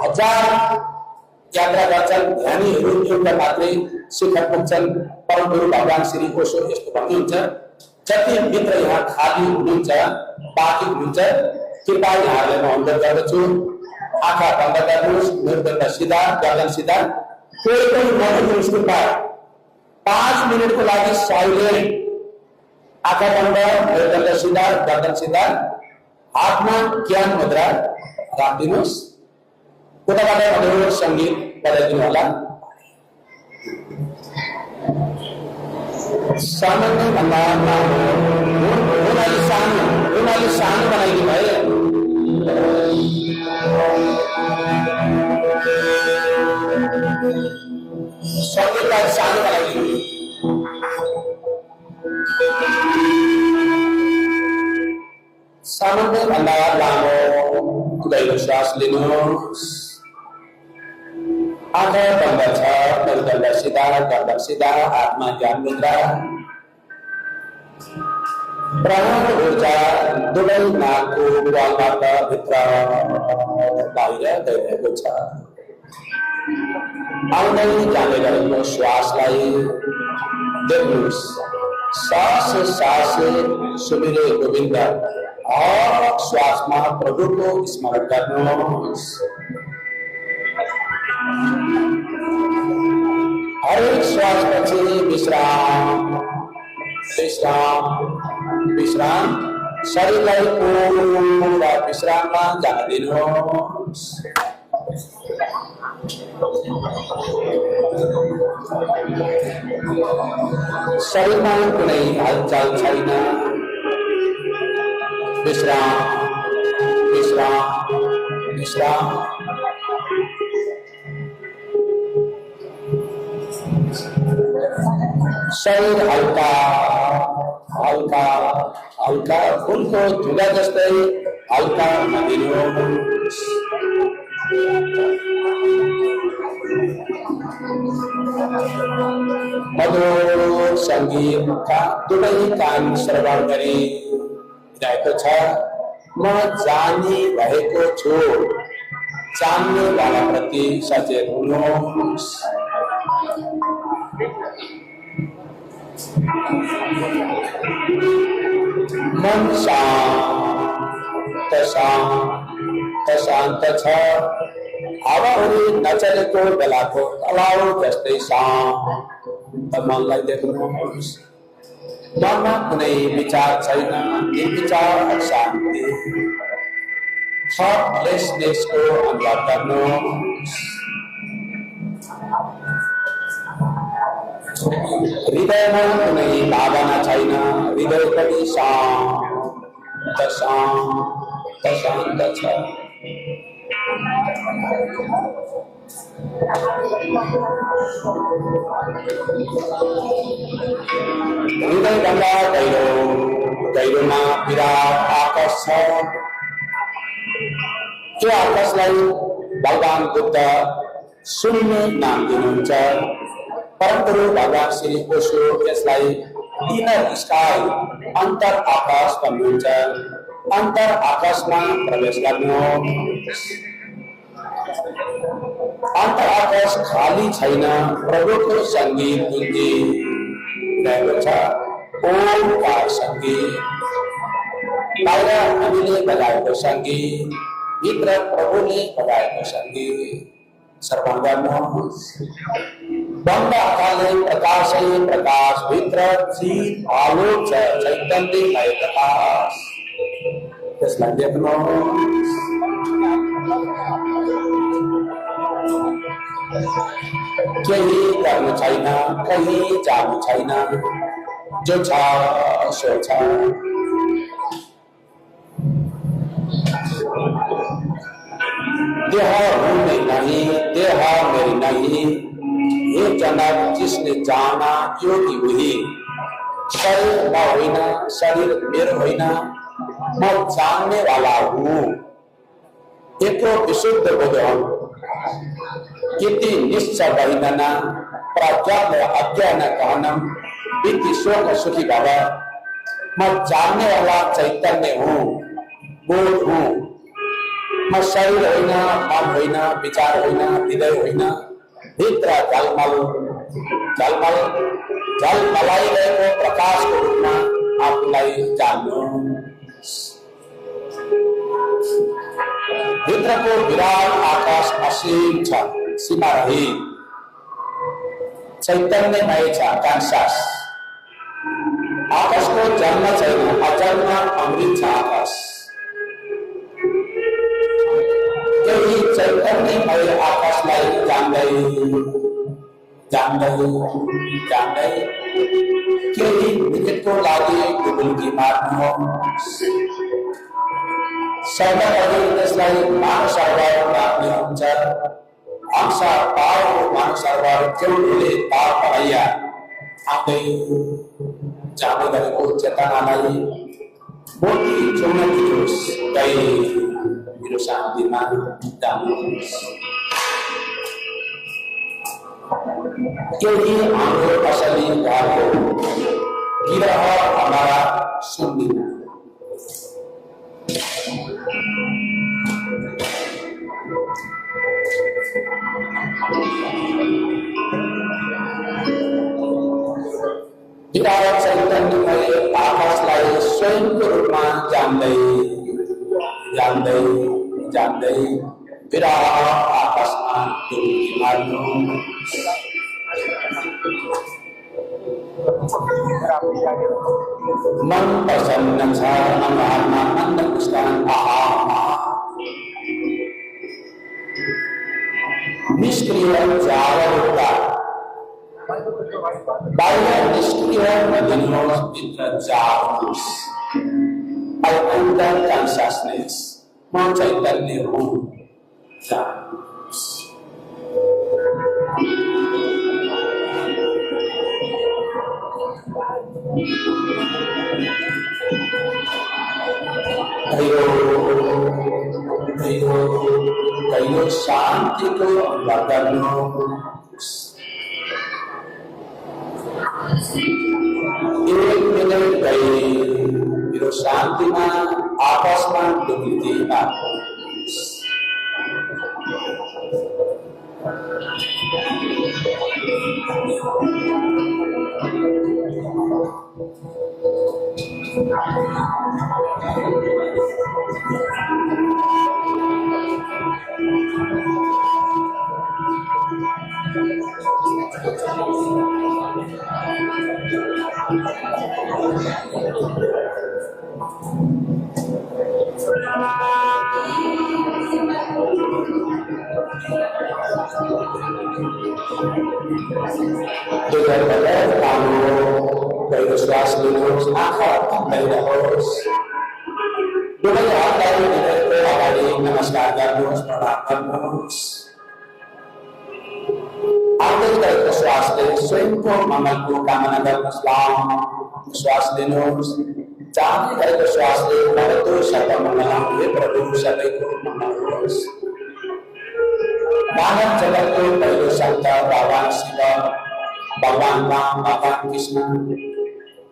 हजार यात्रा गर्छन् ध्यानीहरू एउटा मात्रै शिखर पुग्छन्। परमगुरु भगवान श्री ओशो यस्तो भन्नुहुन्छ, जति मित्र यहाँ खाली हुनुहुन्छ बाँकी हुनुहुन्छ कृपया यहाँहरूलाई म अनुरोध गर्दछु, आँखा बन्द गर्नुहोस्, मृदुण्ड सिधा, गर्दन सिधा, कोही पनि नहेर्नुहोस् कृपया। 5 मिनटको लागि साइलेन्ट, आँखा बन्द, मृदुण्ड सिधा, गर्दन सिधा, हातमा ज्ञान मुद्रा राखिदिनुहोस्। उताबाट मधुर सङ्गीत बजाइदिनु होला। सामान्य भन्दा उनीहरूले सानो बनाइदिनु है। सङ्गीतलाई सानो बनाइदिनु। सामान्य भन्दा लामो गहिरो श्वास लिनुहोस्। आँखा बन्द छ, मृदुण्ड सिधा, गर्दन सिधा, हातमा ज्ञान मुद्रा। प्राण ऊर्जा दुवै नाकको वालबाट भित्र बाहिर गइरहेको छ। आउँदै जाँदै गरेको श्वासलाई देख्नुहोस्। सास सास सुमिरे गोविन्द, हर श्वासमा प्रभुको स्मरण गर्नुहोस्। हरेक श्वासपछि विश्राम विश्राम विश्राम, शरीरलाई पूरा विश्राममा जान दिनुहोस्। शरीरमा कुनै हलचल छैन। विश्राम विश्राम विश्राम। शरीर हल्का हल्का हल्का, फुलको धुला जस्तै हल्का दिनुहोस्। मधुर सङ्गीतका दुवै कान श्रवण गरिरहेको छ। म जानी भएको छु, जान्ने वालाप्रति सचेत हुनुहोस्। मन शान्त शान्त शान्त छ। हावाहुरी नचलेको बेलाको तलाउ जस्तै शान्त मनलाई देख्नुहोस्। मनमा कुनै विचार छैन, निर्विचार शान्ति। थटलेसनेसको अनुभव गर्नुहोस्। हृदयमा कुनै भावना छैन, हृदय पनि शान्त शान्त शान्त छ। हृदयभन्दा गहिरोमा विराट आकाश छ। त्यो आकाशलाई भगवान बुद्ध शून्य नाम दिनुहुन्छ। परमगुरु भगवान श्री ओशो यसलाई इनर स्काई, अन्तर आकाश भन्नुहुन्छ। अन्तर आकाशमा प्रवेश गर्नुहोस्। अन्तर आकाश खाली छैन, प्रभुको सङ्गीत गुन्जिरहेको छ। ओमकार सङ्गीत, बाहिर हामीले बजाएको सङ्गीत, भित्र प्रभुले बजाएको सङ्गीत श्रवण गर्नुहोस्। बन्द आँखाले प्रकाशै प्रकाश, भित्र चित आलोक छ, चैतन्यमय प्रकाश, त्यसलाई देख्नुहोस्। केही गर्नु छैन, कहीँ जानु छैन, जो छ सो छ। देह हूँ मैं नहीं, देह मेरी नहीं, ये जनक जिसने जाना योगी हुई। शरीर म होइन, शरीर मेरो होइन, म जानने वाला हूँ। एको विशुद्ध बुद्धम इति निश्चय वैदना प्रज्ञान अज्ञान कहनम इति शोक सुखी भव। मैं जानने वाला चैतन्य हूँ, बोध हूँ। म शरीर होइन, मन होइन, विचार होइन, हृदय होइन, भित्र झलमलाइरहेको प्रकाशको रूपमा आफूलाई जान्नुहोस्। भित्रको विराट आकाश असीम छ, सीमारहित, चैतन्यमय छ, कांसास। आकाशको जन्म छैन, अजन्म अमृत छ आकाश। केही चैतन्यमय आकाशलाई जान्दै केही मिनटको लागि डुबुल्की मार्नुहोस्। सर्वअघि त्यसलाई मानव सरोवर राख्ने हुन्छ। अंश पार मानव सरोवर केवलले पार पराइया आउँदै जाँदै गरेको चेतनालाई मोटी चुम्न दिनुहोस्। मेरो शान्तिमा जानुहोस्। केही हाम्रो असली घरको विरह हमारा सुन्दिन। विराट चैतन्यमय आकाशलाई स्वयंको रूपमा जान्दै विराट आकाशमा डुबकी मार्नुहोस्। मन प्रसन्न छ, अनुहारमा मन्द मुस्कान। निष्क्रिय जागरूकता, बाहिर निष्क्रिय नदिनुहोस्, भित्र जाग्नुहोस्। I am the consciousness, म चैतन्य हुँ, जाग्नुहोस्। कहिरो शान्तिको अनुभव गर्नुहोस्। एक मिनट गई मेरो शान्तिमा आपसमा डुबकी मार्नुहोस्। गहिरो श्वास लिनुहोस्, आँखा बन्दै रहोस्। दुवै हातलाई हृदयको अगाडि नमस्कार गर्नुहोस्, प्रणाम गर्नुहोस्। आउँदै गरेको श्वासले स्वयंको मङ्गलको कामना गर्नुहोस्। लामो श्वास लिनुहोस्। जाँदै गरेको श्वासले भवतु सर्वमङ्गलम्, हे प्रभु सबैको मङ्गल होस्। मानव जगतको पहिलो सन्त भगवान शिव, भगवान राम, भगवान कृष्ण,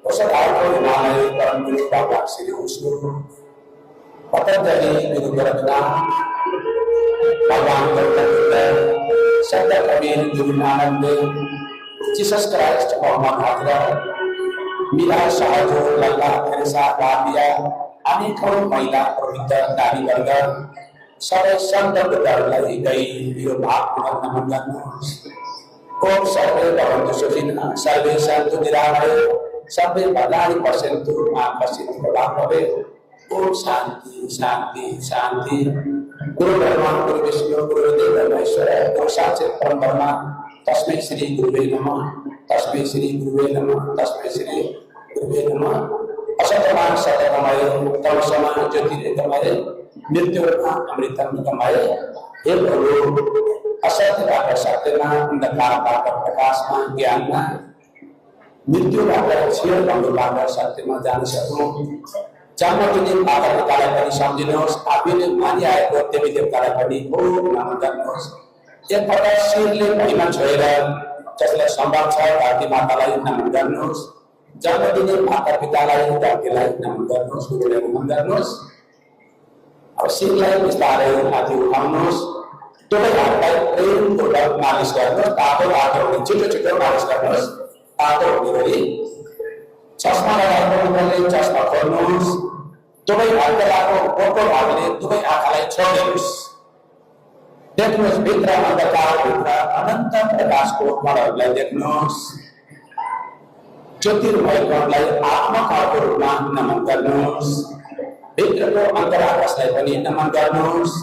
उसको हिमालय परम गुरु भगवान श्री विष्णु, पतंजलि गुरु गोरखनाथ, भगवान गौतम बुद्ध, संत कबीर, गुरु नानक देव, जीसस क्राइस्ट, मोहम्मद हजरत, मीरा सहजो, लल्ला थेरेसा, राबिया, अनेकौं महिला पवित्र नारीवर्ग, सबै सन्त बुद्धहरूलाई यो भावपूर्वक नमन गर्नुहोस्। ओम सर्वे भवन्तु सुखिनः, सर्वे सन्तु निरामयाः, सर्वे भद्राणि पश्यन्तु मा कश्चित् दुःखभाग् भवेत्। ओम शांति शांति शांति। गुरु ब्रह्मा गुरु विष्णु गुरुदेव महेश्वर, गुरु साक्षात् परम ब्रह्म तस्मै श्री गुरुवे नमः, तस्मै श्री गुरुवे नमः, तस्मै श्री गुरुवे नमः। असतमा सतगमय, तमसमा ज्योतिर्गमय, मृत्युर्मा अमृतंगमय। हे प्रभु, असत्यबाट सत्यमा, अंधकारबाट प्रकाशमा, ज्ञानमा, मृत्युबाट क्षीणभङ्गबाट सत्यमा जान सकौँ। जन्म दिने माता पितालाई पनि सम्झिनुहोस्, आफूले मानिआएको देवी देवतालाई पनि ओम नमन गर्नुहोस्। एकपल्ट शिरले भुइँमा छोएर जसलाई सम्भव छ धरती मातालाई नमन गर्नुहोस्। जन्म दिने माता पितालाई, धरतीलाई नमन गर्नुहोस्, गुरुलाई नमन गर्नुहोस्। अब शिरलाई बिस्तारै माथि उठाउनुहोस्, दुवै हातलाई प्रेमपूर्वक मालिस गर्नुहोस्, तातो तातो हुने छिटो छिटो मालिस गर्नुहोस्, तातो हुने गरी। चस्मा लगाउनुले चस्मा खोल्नुहोस्, दुवै भागको मोटो भागले दुवै आँखालाई छोड्नुहोस्। देख्नुहोस् भित्र अन्धकारभित्र अनन्त प्रकाशको कणहरूलाई देख्नुहोस्। ज्योतिर्मय कणलाई आत्माको रूपमा नमन गर्नुहोस्। भित्रको अन्तराकाशलाई पनि नमन गर्नुहोस्।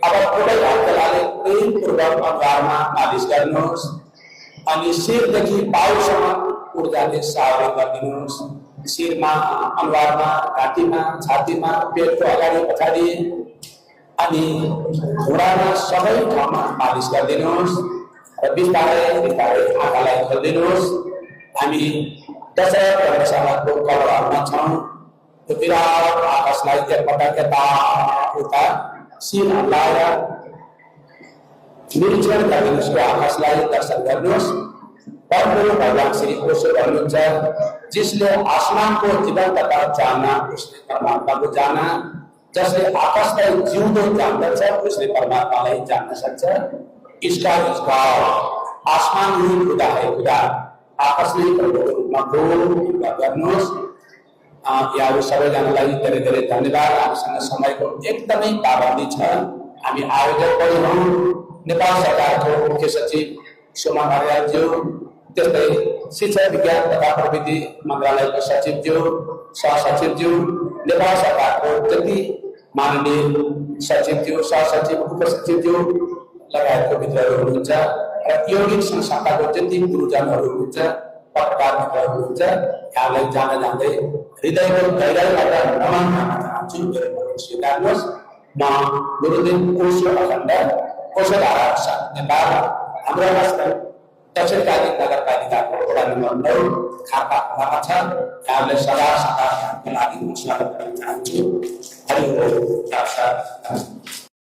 अब दुवै हातले प्रेमपूर्वक अनुहारमा मालिस गर्नुहोस् अनि शिरदेखि पाउसम्म ऊर्जाले सावधान गरिदिनुहोस्। शिरमा, अनुहारमा, घाँटीमा, छातीमा, पेटको अगाडि पछाडि अनि घुँडामा सबै ठाउँमा मालिस गरिदिनुहोस् र बिस्तारै बिस्तारै आँखालाई खोलिदिनुहोस्। हामी दशरथ धर्मशालाको कलरमा छौँ। त्यो विराट आकाशलाई एकपटक यता उता शिर हल्लाएर निरीक्षण गरिदिनुहोस्। त्यो आकाशलाई दर्शन गर्नुहोस्। परमगुरु भगवान श्री ओशो भन्नुहुन्छ, जिसले आसमानको जीवन्तता जाना उसले परमात्माको जाना, जसले आकाशलाई जिउँदो जान्दछ उसले परमात्मालाई जान्न सक्छ। स्टार इज गॉड, आसमान ही खुदा है, खुदा आकाश नै प्रभुको रूपमा गर्नुहोस्। यहाँहरू सबैजनालाई धेरै धेरै धन्यवाद। हामीसँग समयको एकदमै पाबन्दी छ। हामी आयोजक पनि हौँ, नेपाल सरकारको मुख्य सचिव सोमा अर्यालज्यू, त्यस्तै शिक्षा विज्ञान तथा प्रविधि मन्त्रालयको सचिवज्यू, सहसचिवज्यू, नेपाल सरकारको जति माननीय सचिवज्यू, सहसचिव, उपसचिवज्यू लगायतको मित्रहरू हुनुहुन्छ र यौगिक संस्थाको जति गुरुजनहरू हुनुहुन्छ, पत्रकार मित्रहरू हुनुहुन्छ, यहाँलाई जान जाँदै हृदयको गहिराईबाट नमन गर्न चाहन्छु। स्वीकार्नुहोस्। म गुरुदेव ओशो अखण्ड ओशोधारा नेपाल हाम्रो राष्ट्र दक्षिणकाली नगरपालिकाको वडा नम्बर 9 खापा खोलामा छ। यहाँलाई सदा सदाको लागि स्वागत गर्न चाहन्छु। हरि ओम।